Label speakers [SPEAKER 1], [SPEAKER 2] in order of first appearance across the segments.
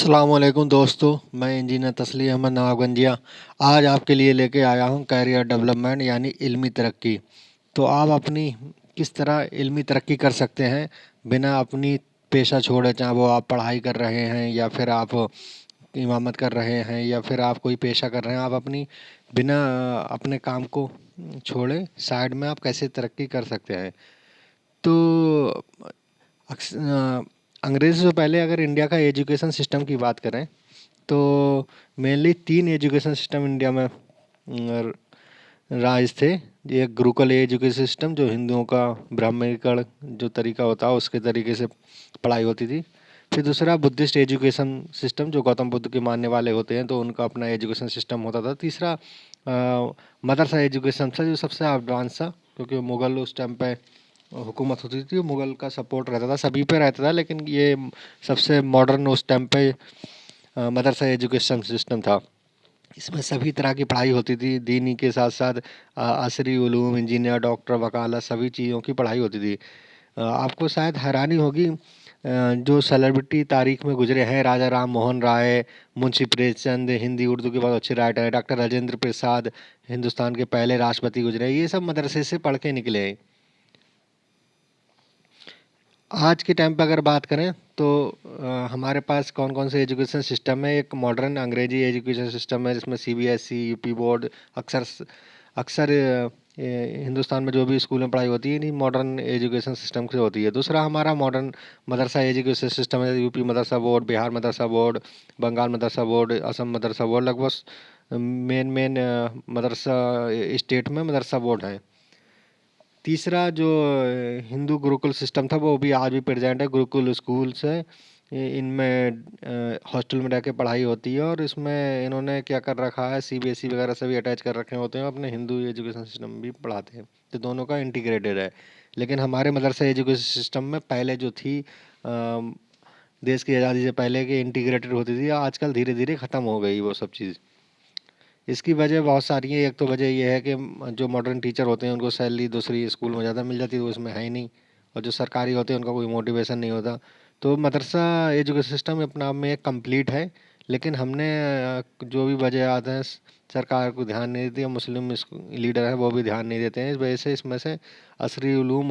[SPEAKER 1] अस्सलाम वालेकुम दोस्तों, मैं इंजीनियर तस्लीम अहमद नवाबगंजिया आज आपके लिए लेके आया हूँ कैरियर डेवलपमेंट यानी इल्मी तरक्की। तो आप अपनी किस तरह इल्मी तरक्की कर सकते हैं बिना अपनी पेशा छोड़े, चाहे वो आप पढ़ाई कर रहे हैं या फिर आप इमामत कर रहे हैं या फिर आप कोई पेशा कर रहे हैं। आप अपनी बिना अपने काम को छोड़े साइड में आप कैसे तरक्की कर सकते हैं। तो अंग्रेज़ से पहले अगर इंडिया का एजुकेशन सिस्टम की बात करें तो मेनली 3 एजुकेशन सिस्टम इंडिया में राज थे। एक गुरुकुल एजुकेशन सिस्टम जो हिंदुओं का ब्राह्मणीकरण जो तरीका होता है उसके तरीके से पढ़ाई होती थी। फिर दूसरा बुद्धिस्ट एजुकेशन सिस्टम जो गौतम बुद्ध के मानने वाले होते हैं तो उनका अपना एजुकेशन सिस्टम होता था। तीसरा मदरसा एजुकेशन था जो सबसे एडवांस था, क्योंकि मुग़ल उस टाइम पे हुकूमत होती थी। मुग़ल का सपोर्ट रहता था, सभी पे रहता था, लेकिन ये सबसे मॉडर्न उस टाइम पे मदरसा एजुकेशन सिस्टम था। इसमें सभी तरह की पढ़ाई होती थी, दीनी के साथ साथ असरी उलूम, इंजीनियर, डॉक्टर, वकालत सभी चीज़ों की पढ़ाई होती थी। आपको शायद हैरानी होगी, जो सेलिब्रिटी तारीख में गुजरे हैं, राजा राम मोहन राय, मुंशी प्रेमचंद हिंदी उर्दू के बहुत अच्छे राइटर हैं, डॉक्टर राजेंद्र प्रसाद हिंदुस्तान के पहले राष्ट्रपति गुजरे हैं, ये सब मदरसे से पढ़ के निकले हैं। आज के टाइम पे अगर बात करें तो हमारे पास कौन कौन से एजुकेशन सिस्टम है। एक मॉडर्न अंग्रेजी एजुकेशन सिस्टम है जिसमें सीबीएसई, यूपी बोर्ड अक्सर अक्सर हिंदुस्तान में जो भी स्कूल में पढ़ाई होती है इन्हीं मॉडर्न एजुकेशन सिस्टम से होती है। दूसरा हमारा मॉडर्न मदरसा एजुकेशन सिस्टम है, यूपी मदरसा बोर्ड, बिहार मदरसा बोर्ड, बंगाल मदरसा बोर्ड, असम मदरसा बोर्ड, लगभग मेन मेन मदरसा स्टेट में मदरसा बोर्ड हैं। तीसरा जो हिंदू गुरुकुल सिस्टम था वो भी आज भी प्रेजेंट है। गुरुकुल स्कूल्स है, इनमें हॉस्टल में रह के पढ़ाई होती है और इसमें इन्होंने क्या कर रखा है, सीबीएसई वगैरह सभी अटैच कर रखे होते हैं, अपने हिंदू एजुकेशन सिस्टम भी पढ़ाते हैं, तो दोनों का इंटीग्रेटेड है। लेकिन हमारे मदरसा एजुकेशन सिस्टम में पहले जो थी देश की आज़ादी से पहले के इंटीग्रेटेड होती थी, आजकल धीरे धीरे ख़त्म हो गई वो सब चीज़। इसकी वजह बहुत सारी है। एक तो वजह ये है कि जो मॉडर्न टीचर होते हैं उनको सैलरी दूसरी स्कूल में ज़्यादा मिल जाती है, वो इसमें है ही नहीं, और जो सरकारी होते हैं उनका कोई मोटिवेशन नहीं होता। तो मदरसा एजुकेशन सिस्टम अपने आप में एक कंप्लीट है, लेकिन हमने जो भी वजह आते हैं सरकार को ध्यान नहीं देती है, मुस्लिम लीडर है वो भी ध्यान नहीं देते हैं। इस वजह से इसमें से असरी उलूम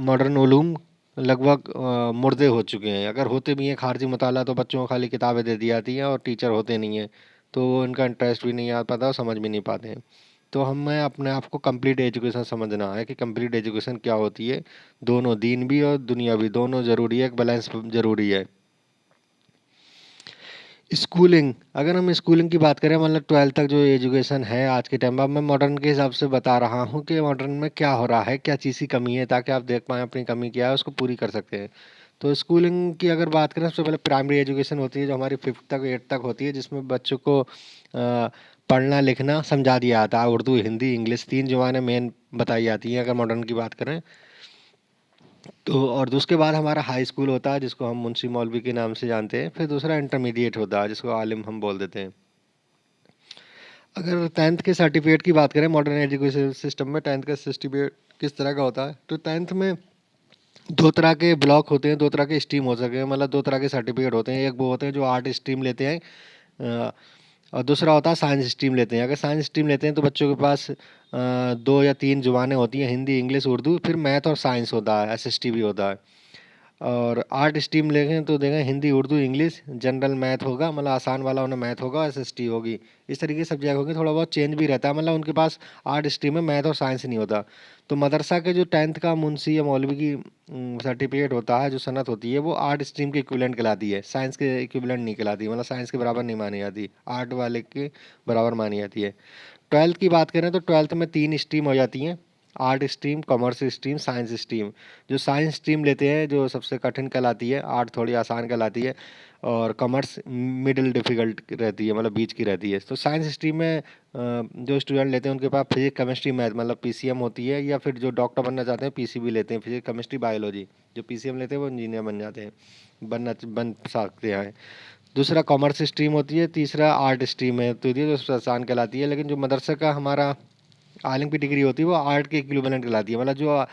[SPEAKER 1] मॉडर्न उलूम लगभग मुर्दे हो चुके हैं। अगर होते भी हैं खारजी मुताला तो बच्चों को खाली किताबें दे दी जाती हैं और टीचर होते नहीं हैं, तो वो इनका इंटरेस्ट भी नहीं आ पाता और समझ भी नहीं पाते हैं। तो हमें अपने आप को कंप्लीट एजुकेशन समझना है कि कंप्लीट एजुकेशन क्या होती है। दोनों दीन भी और दुनिया भी दोनों ज़रूरी है, एक बैलेंस ज़रूरी है। स्कूलिंग, अगर हम स्कूलिंग की बात करें, मतलब 12th तक जो एजुकेशन है आज के टाइम में, मैं मॉडर्न के हिसाब से बता रहा हूँ कि मॉडर्न में क्या हो रहा है, क्या चीज़ की कमी है, ताकि आप देख पाएँ अपनी कमी क्या है, उसको पूरी कर सकते हैं। तो स्कूलिंग की अगर बात करें, सबसे पहले प्राइमरी एजुकेशन होती है जो हमारी 5th तक 8th तक होती है, जिसमें बच्चों को पढ़ना लिखना समझा दिया जाता है। उर्दू, हिंदी, इंग्लिश 3 ज़ुबानें मेन बताई जाती हैं अगर मॉडर्न की बात करें तो। और उसके बाद हमारा हाई स्कूल होता है जिसको हम मुंशी मौलवी के नाम से जानते हैं। फिर दूसरा इंटरमीडिएट होता है जिसको आलिम हम बोल देते हैं। अगर 10th के सर्टिफिकेट की बात करें मॉडर्न एजुकेशन सिस्टम में, 10th का सर्टिफिकेट किस तरह का होता है, तो 10th में 2 तरह के ब्लॉक होते हैं, 2 तरह के स्ट्रीम हो सके, मतलब 2 तरह के सर्टिफिकेट होते हैं। एक वो होते हैं जो आर्ट स्ट्रीम लेते हैं, और दूसरा होता है साइंस स्ट्रीम लेते हैं। अगर साइंस स्ट्रीम लेते हैं तो बच्चों के पास 2 या 3 ज़ुबानें होती हैं, हिंदी, इंग्लिश, उर्दू, फिर मैथ और साइंस होता है, एसएसटी भी होता है। और आर्ट स्ट्रीम लेंगे तो देखें Hindi, Urdu, English, general math होगा, मतलब आसान वाला उन्हें मैथ होगा, एसएसटी होगी। इस तरीके से सब्जेक्ट होंगे, थोड़ा बहुत चेंज भी रहता है, मतलब उनके पास आर्ट स्ट्रीम में मैथ और साइंस नहीं होता। तो मदरसा के जो 10th का मुंशी या मौलवी की सर्टिफिकेट होता है, जो सनत होती है, वो आर्ट स्ट्रीम के इक्विवेलेंट कहलाती है, साइंस के इक्विवेलेंट नहीं कहलाती, मतलब साइंस के बराबर नहीं मानी जाती, आर्ट वाले के बराबर मानी जाती है। 12th की बात करें तो 12th में 3 स्ट्रीम हो जाती हैं, art stream, commerce stream, science stream. जो साइंस स्ट्रीम लेते हैं जो सबसे कठिन कहलाती है, आर्ट थोड़ी आसान कहलाती है, और कॉमर्स मिडिल डिफ़िकल्ट रहती है, मतलब बीच की रहती है। तो साइंस स्ट्रीम में जो स्टूडेंट लेते हैं उनके पास फिजिक्स, केमिस्ट्री, मैथ, मतलब पीसीएम होती है, या फिर जो डॉक्टर बनना चाहते हैं पीसीबी लेते हैं, फिजिक्स, केमिस्ट्री, बायोलॉजी। जो पीसीएम लेते हैं वो इंजीनियर बन जाते हैं, बन सकते हैं। दूसरा कॉमर्स स्ट्रीम होती है, तीसरा आर्ट स्ट्रीम है, तो ये जो सबसे आसान कहलाती है। लेकिन जो मदरसे का हमारा आलिम की डिग्री होती है वो आर्ट के इक्विवेलेंट कहलाती है। मतलब जो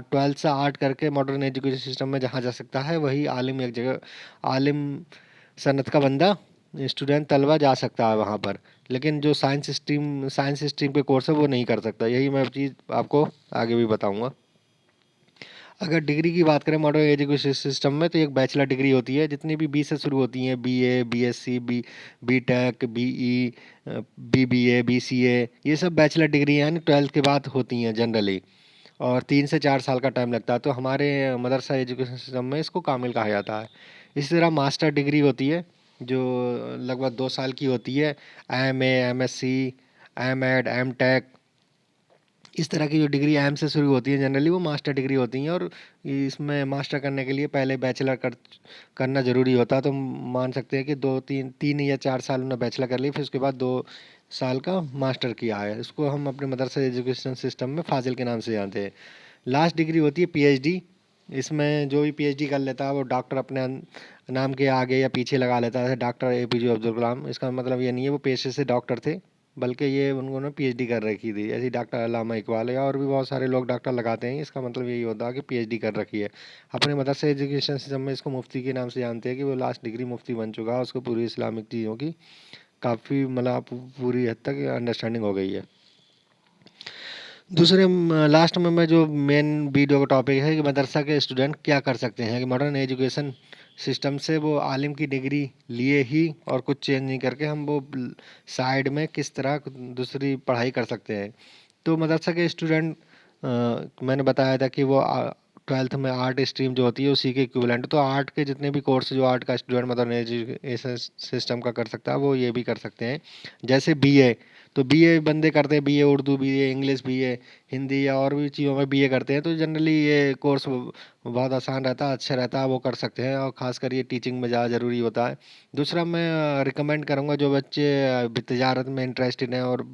[SPEAKER 1] 12th से आर्ट करके मॉडर्न एजुकेशन सिस्टम में जहाँ जा सकता है वही आलिम एक जगह आलिम सनत का बंदा स्टूडेंट तलबा जा सकता है वहाँ पर। लेकिन जो साइंस स्ट्रीम के कोर्स है वो नहीं कर सकता। यही मैं चीज़ आपको आगे भी बताऊँगा। अगर डिग्री की बात करें मॉडर्न एजुकेशन सिस्टम में तो एक बैचलर डिग्री होती है। जितनी भी बी से शुरू होती हैं, BA, BSc, BTech, BE, BBA, BCA, ये सब बैचलर डिग्री हैं, यानी 12th के बाद होती हैं जनरली। और 3 से 4 साल का टाइम लगता है। तो हमारे मदरसा एजुकेशन सिस्टम में इसको कामिल कहा जाता है। इसी तरह मास्टर डिग्री होती है जो लगभग 2 साल की होती है। एमए, एमएससी, एमएड, एमटेक, इस तरह की जो डिग्री एम से शुरू होती है जनरली वो मास्टर डिग्री होती हैं। और इसमें मास्टर करने के लिए पहले बैचलर करना ज़रूरी होता है। तो मान सकते हैं कि 3 या 4 साल उन्होंने बैचलर कर ली, फिर उसके बाद 2 साल का मास्टर किया है। इसको हम अपने मदरसा एजुकेशन सिस्टम में फाजिल के नाम से जानते हैं। लास्ट डिग्री होती है पीएचडी। इसमें जो भी पीएचडी कर लेता है वो डॉक्टर अपने नाम के आगे या पीछे लगा लेता है, डॉक्टर एपीजे अब्दुल कलाम। इसका मतलब ये नहीं है वो पेशे से डॉक्टर थे, बल्कि ये उन्होंने पीएचडी कर रखी थी। ऐसे डॉक्टर अल्लामा इकबाल है और भी बहुत सारे लोग डॉक्टर लगाते हैं। इसका मतलब यही होता है कि पीएचडी कर रखी है। अपने मदरसा एजुकेशन सिस्टम में इसको मुफ्ती के नाम से जानते हैं कि वो लास्ट डिग्री मुफ्ती बन चुका है, उसको पूरी इस्लामिक चीज़ों की काफ़ी मतलब पूरी हद तक अंडरस्टैंडिंग हो गई है। दूसरे लास्ट में मैं जो मेन वीडियो का टॉपिक है कि मदरसा के स्टूडेंट क्या कर सकते हैं, कि मॉडर्न एजुकेशन सिस्टम से वो आलिम की डिग्री लिए ही और कुछ चेंज नहीं करके हम वो साइड में किस तरह दूसरी पढ़ाई कर सकते हैं। तो मदरसा के स्टूडेंट मैंने बताया था कि वो 12th में आर्ट स्ट्रीम जो होती है उसी के इक्विवेलेंट। तो आर्ट के जितने भी कोर्स जो आर्ट का स्टूडेंट मदर एजुकेशन सिस्टम का कर सकता है वो ये भी कर सकते हैं। जैसे बीए, तो बीए बंदे करते हैं, BA Urdu, BA English, BA Hindi या और भी चीज़ों में बीए करते हैं। तो जनरली ये कोर्स बहुत आसान रहता है, अच्छा रहता है, वो कर सकते हैं। और ख़ासकर ये टीचिंग में ज़्यादा ज़रूरी होता है। दूसरा मैं रिकमेंड करूँगा जो बच्चे तिजारत में इंटरेस्टेड हैं और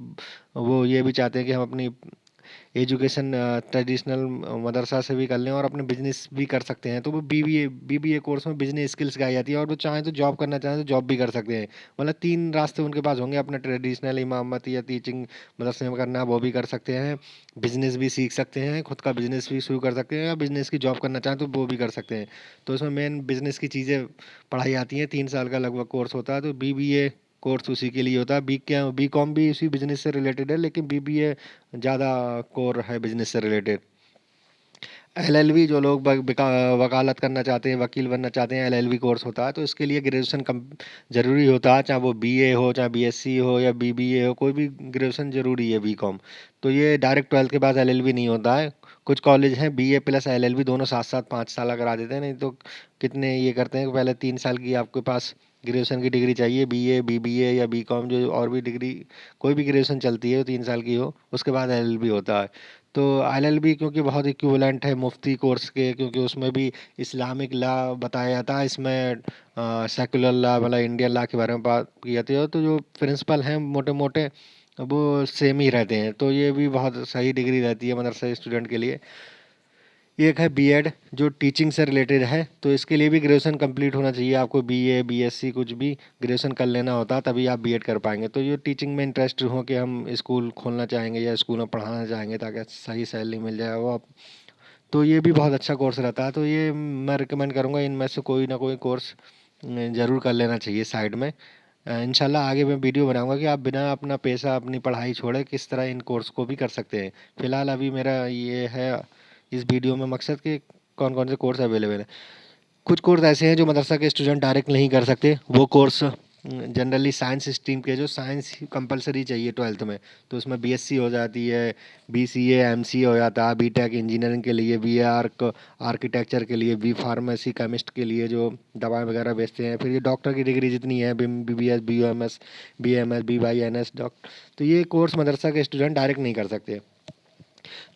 [SPEAKER 1] वो ये भी चाहते हैं कि हम अपनी एजुकेशन ट्रेडिशनल मदरसा से भी कर लें और अपने बिजनेस भी कर सकते हैं, तो वो बीबीए कोर्स में बिजनेस स्किल्स सिखाई जाती है। और वो चाहें तो जॉब करना चाहें तो जॉब भी कर सकते हैं। मतलब 3 रास्ते उनके पास होंगे, अपना ट्रेडिशनल इमामत या टीचिंग मदरसे में करना है वो भी कर सकते हैं, बिजनेस भी सीख सकते हैं, खुद का बिजनेस भी शुरू कर सकते हैं, या बिजनेस की जॉब करना चाहें तो वो भी कर सकते हैं। तो इसमें मेन बिजनेस की चीज़ें पढ़ाई जाती हैं। 3 साल का लगभग कोर्स होता है। तो बीबीए कोर्स उसी के लिए होता है। बीकॉम भी उसी बिजनेस से रिलेटेड है, लेकिन बीबीए ज़्यादा कोर है बिजनेस से रिलेटेड। एलएलबी जो लोग वकालत करना चाहते हैं, वकील बनना चाहते हैं, एलएलबी कोर्स होता है। तो इसके लिए ग्रेजुएशन कम ज़रूरी होता है, चाहे वो बीए हो, चाहे बीएससी हो या बीबीए हो, कोई भी ग्रेजुएशन ज़रूरी है बीकॉम। तो ये डायरेक्ट 12th के बाद एलएलबी नहीं होता है। कुछ कॉलेज हैं बीए प्लस एलएलबी दोनों साथ साथ 5 साल करा देते हैं। नहीं तो कितने ये करते हैं कि पहले 3 साल की आपके पास ग्रेजुएशन की डिग्री चाहिए, बीए, बीबीए या बीकॉम जो और भी डिग्री कोई भी ग्रेजुएशन चलती है वो 3 साल की हो, उसके बाद एलएलबी होता है। तो एलएलबी क्योंकि बहुत इक्विवेलेंट है मुफ्ती कोर्स के, क्योंकि उसमें भी इस्लामिक लॉ बताया जाता है, इसमें सेकुलर लॉ मतलब इंडियन लॉ के बारे में बात की जाती है। तो जो प्रिंसिपल हैं मोटे मोटे वो सेम ही रहते हैं। तो ये भी बहुत सही डिग्री रहती है मदरसा स्टूडेंट के लिए। एक है बीएड जो टीचिंग से रिलेटेड है। तो इसके लिए भी ग्रेजुएशन कंप्लीट होना चाहिए आपको, बीए बीएससी कुछ भी ग्रेजुएशन कर लेना होता है, तभी आप बीएड कर पाएंगे। तो ये टीचिंग में इंटरेस्ट हो कि हम स्कूल खोलना चाहेंगे या स्कूल में पढ़ाना चाहेंगे ताकि सही सैलरी मिल जाए वो आप, तो ये भी बहुत अच्छा कोर्स रहता है। तो ये मैं रिकमेंड करूँगा इनमें से कोई ना कोई कोर्स ज़रूर कर लेना चाहिए साइड में। इंशाल्लाह आगे मैं वीडियो बनाऊंगा कि आप बिना अपना पैसा अपनी पढ़ाई छोड़े किस तरह इन कोर्स को भी कर सकते हैं। फ़िलहाल अभी मेरा ये है इस वीडियो में मकसद कि कौन कौन से कोर्स अवेलेबल है। कुछ कोर्स ऐसे हैं जो मदरसा के स्टूडेंट डायरेक्ट नहीं कर सकते। वो कोर्स जनरली साइंस स्ट्रीम के, जो साइंस कंपलसरी चाहिए 12th में, तो उसमें बीएससी हो जाती है, बीसीए एमसीए हो जाता है, बीटेक इंजीनियरिंग के लिए, बी आर्क आर्किटेक्चर के लिए, बी फार्मेसी केमिस्ट के लिए जो दवाएं वगैरह बेचते हैं, फिर ये डॉक्टर की डिग्री जितनी है बीबीएस बीओएमएस बीएमएस बीवाईएनएस डॉक्टर, तो ये कोर्स मदरसा के स्टूडेंट डायरेक्ट नहीं कर सकते।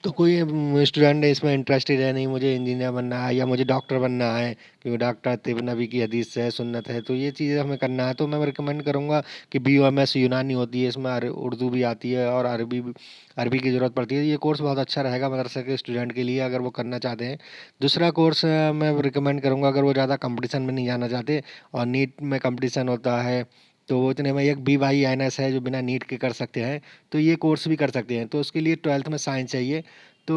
[SPEAKER 1] तो कोई स्टूडेंट इसमें इंटरेस्टेड है, नहीं मुझे इंजीनियर बनना है या मुझे डॉक्टर बनना है, क्योंकि डॉक्टर तिब नबी की हदीस है, सुन्नत है, तो ये चीज़ें हमें करना है। तो मैं रिकमेंड करूँगा कि बीओएमएस यूनानी होती है, इसमें उर्दू भी आती है और अरबी की ज़रूरत पड़ती है। ये कोर्स बहुत अच्छा रहेगा मदरसा के स्टूडेंट के लिए अगर वो करना चाहते हैं। दूसरा कोर्स मैं रिकमेंड करूँगा अगर वो ज़्यादा कंपटीशन में नहीं जाना चाहते और नीट में कंपटीशन होता है तो वो इतने में एक BYNS है जो बिना नीट के कर सकते हैं, तो ये कोर्स भी कर सकते हैं। तो उसके लिए 12th में साइंस चाहिए, तो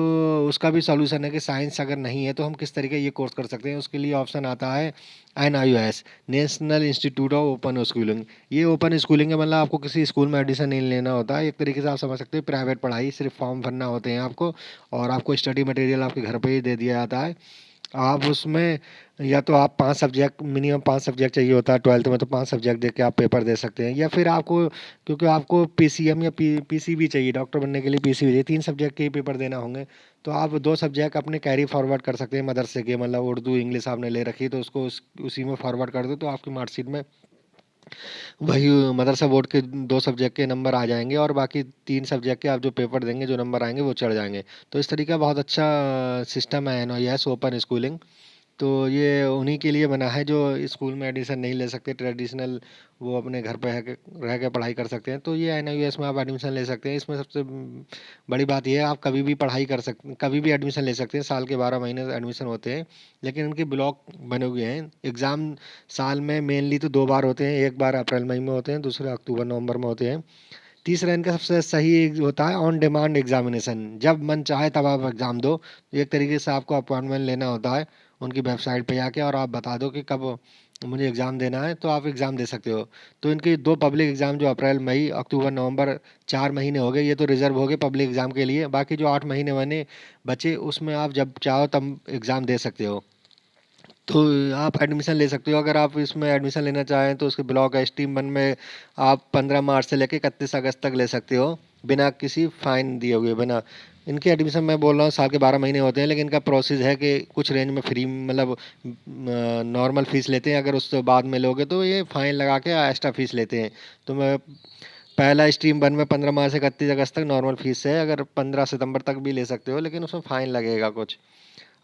[SPEAKER 1] उसका भी सॉल्यूशन है कि साइंस अगर नहीं है तो हम किस तरीके ये कोर्स कर सकते हैं। उसके लिए ऑप्शन आता है NIOS, national institute of open schooling. ये ओपन स्कूलिंग है, मतलब आपको किसी स्कूल में एडमिशन नहीं लेना होता है। एक तरीके से आप समझ सकते हो प्राइवेट पढ़ाई, सिर्फ फॉर्म भरना होते हैं आपको, और आपको स्टडी मटेरियल आपके घर पे ही दे दिया जाता है। आप उसमें या तो आप 5 सब्जेक्ट, मिनिमम 5 सब्जेक्ट चाहिए होता है 12th में, तो 5 सब्जेक्ट दे के आप पेपर दे सकते हैं। या फिर आपको, क्योंकि आपको PCM या PCB चाहिए, डॉक्टर बनने के लिए PCB चाहिए, 3 सब्जेक्ट के ही पेपर देना होंगे, तो आप 2 सब्जेक्ट अपने कैरी फॉरवर्ड कर सकते हैं मदरसे के, मतलब उर्दू इंग्लिश आपने ले रखी है तो उसको उसी में फॉरवर्ड कर दो, तो आपकी मार्कशीट में वही मदरसा बोर्ड के 2 सब्जेक्ट के नंबर आ जाएंगे, और बाकी 3 सब्जेक्ट के आप जो पेपर देंगे जो नंबर आएंगे वो चढ़ जाएंगे। तो इस तरीके का बहुत अच्छा सिस्टम है NIOS ओपन स्कूलिंग। तो ये उन्हीं के लिए बना है जो स्कूल में एडमिशन नहीं ले सकते ट्रेडिशनल, वो अपने घर पे रह के पढ़ाई कर सकते हैं, तो ये NIOS में आप एडमिशन ले सकते हैं। इसमें सबसे बड़ी बात ये है, आप कभी भी पढ़ाई कर सकते, कभी भी एडमिशन ले सकते हैं। साल के 12 महीने एडमिशन होते हैं, लेकिन इनके ब्लॉक बने हुए हैं। एग्ज़ाम साल में मेनली तो 2 बार होते हैं, एक बार अप्रैल मई में होते हैं, दूसरे अक्टूबर नवंबर में होते हैं। तीसरा इनका सबसे सही होता है ऑन डिमांड एग्जामिनेशन, जब मन चाहे तब आप एग्ज़ाम दो। एक तरीके से आपको अपॉइंटमेंट लेना होता है उनकी वेबसाइट पे जाके, और आप बता दो कि कब मुझे एग्ज़ाम देना है, तो आप एग्ज़ाम दे सकते हो। तो इनके 2 पब्लिक एग्ज़ाम जो अप्रैल मई अक्टूबर नवंबर 4 महीने हो गए, ये तो रिजर्व हो गए पब्लिक एग्ज़ाम के लिए। बाकी जो 8 महीने बने बचे, उसमें आप जब चाहो तब एग्ज़ाम दे सकते हो। तो आप एडमिशन ले सकते हो। अगर आप इसमें एडमिशन लेना चाहें तो उसके ब्लॉक है स्ट्रीम 1 में, आप 15 मार्च से लेकर 31 अगस्त तक ले सकते हो, बिना किसी फाइन दिए हुए। बिना इनके एडमिशन, मैं बोल रहा हूँ साल के 12 महीने होते हैं, लेकिन इनका प्रोसेस है कि कुछ रेंज में फ्री, मतलब नॉर्मल फीस लेते हैं। अगर उससे बाद में लोगे तो ये फाइन लगा के एक्स्ट्रा फीस लेते हैं। तो मैं पहला स्ट्रीम 1 में 15 मार्च से 31 अगस्त तक नॉर्मल फीस है, अगर 15 सितंबर तक भी ले सकते हो, लेकिन उसमें फ़ाइन लगेगा कुछ।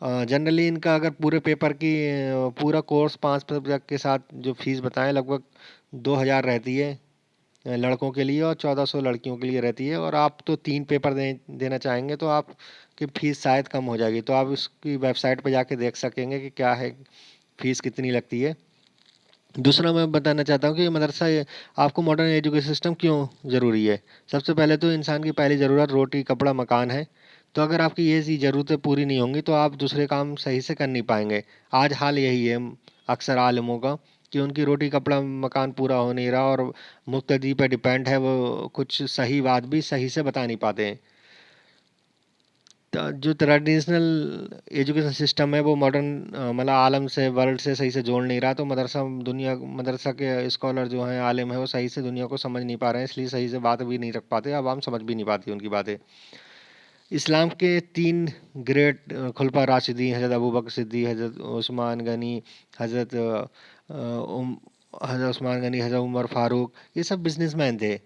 [SPEAKER 1] जनरली इनका अगर पूरे पेपर की पूरा कोर्स 5 सब्जेक्ट के साथ जो फीस बताएं, लगभग 2,000 रहती है लड़कों के लिए, और 1,400 लड़कियों के लिए रहती है। और आप तो 3 पेपर देना चाहेंगे तो आपकी फ़ीस शायद कम हो जाएगी। तो आप उसकी वेबसाइट पर जाके देख सकेंगे कि क्या है, फ़ीस कितनी लगती है। दूसरा मैं बताना चाहता हूँ कि मदरसा ये आपको मॉडर्न एजुकेशन सिस्टम क्यों ज़रूरी है। सबसे पहले तो इंसान की पहली ज़रूरत रोटी कपड़ा मकान है। तो अगर आपकी ये सी ज़रूरतें पूरी नहीं होंगी तो आप दूसरे काम सही से कर नहीं पाएंगे। आज हाल यही है अक्सर आलिमों का, कि उनकी रोटी कपड़ा मकान पूरा हो नहीं रहा, और मुक्तदी पर डिपेंड है, वो कुछ सही बात भी सही से बता नहीं पाते हैं। जो ट्रेडिशनल एजुकेशन सिस्टम है वो मॉडर्न, मतलब आलम से, वर्ल्ड से सही से जोड़ नहीं रहा। तो मदरसा के स्कॉलर जो हैं, आलिम है, वो सही से दुनिया को समझ नहीं पा रहे हैं, इसलिए सही से बात भी नहीं रख पाते, आवाम समझ भी नहीं पाती उनकी बातें। इस्लाम के 3 ग्रेट खुलफा राशिदीन, हज़रत अबू बकर सिद्दीक़, हज़रत उस्मान गनी, हज़रत हज़रत उस्मान गनी, हज़रत उमर फारूक, ये सब बिजनेसमैन थे।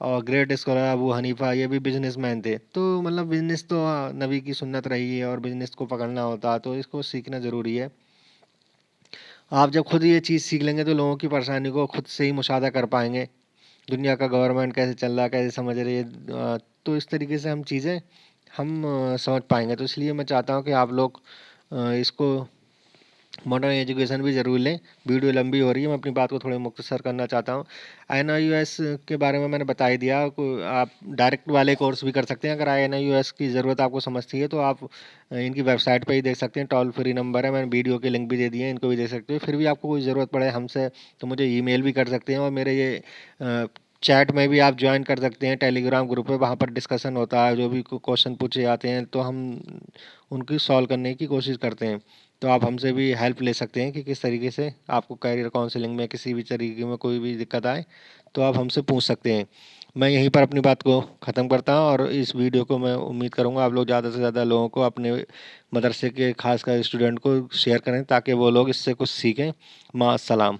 [SPEAKER 1] और ग्रेट स्कॉलर अबू हनीफा, ये भी बिजनेसमैन थे। तो मतलब बिजनेस तो नबी की सुन्नत रही है, और बिजनेस को पकड़ना होता है, तो इसको सीखना ज़रूरी है। आप जब खुद ये चीज़ सीख लेंगे तो लोगों की परेशानी को खुद से ही मुशाहिदा कर पाएंगे, दुनिया का गवर्नमेंट कैसे चल रहा है, कैसे समझ रही है। तो इस तरीके से हम चीज़ें हम समझ पाएंगे। तो इसलिए मैं चाहता हूँ कि आप लोग इसको मॉडर्न एजुकेशन भी ज़रूर लें। वीडियो लंबी हो रही है, मैं अपनी बात को थोड़ी मुख्तसर करना चाहता हूँ। NIOS के बारे में मैंने बता ही दिया। आप डायरेक्ट वाले कोर्स भी कर सकते हैं। अगर NIOS की ज़रूरत आपको समझती है तो आप इनकी वेबसाइट पे ही देख सकते हैं, टोल फ्री नंबर है, मैंने वीडियो के लिंक भी दे दिए हैं, इनको भी देख सकते हो। फिर भी आपको कोई ज़रूरत पड़े हमसे तो मुझे ईमेल भी कर सकते हैं, और मेरे ये चैट में भी आप ज्वाइन कर सकते हैं, टेलीग्राम ग्रुप है, वहाँ पर डिस्कशन होता है। जो भी क्वेश्चन पूछे जाते हैं तो हम उनकी सॉल्व करने की कोशिश करते हैं। तो आप हमसे भी हेल्प ले सकते हैं कि किस तरीके से आपको करियर काउंसलिंग में किसी भी तरीके में कोई भी दिक्कत आए तो आप हमसे पूछ सकते हैं। मैं यहीं पर अपनी बात को ख़त्म करता हूँ, और इस वीडियो को मैं उम्मीद करूँगा आप लोग ज़्यादा से ज़्यादा लोगों को, अपने मदरसे के खासकर स्टूडेंट को शेयर करें, ताकि वो लोग इससे कुछ सीखें। माअस्सलाम।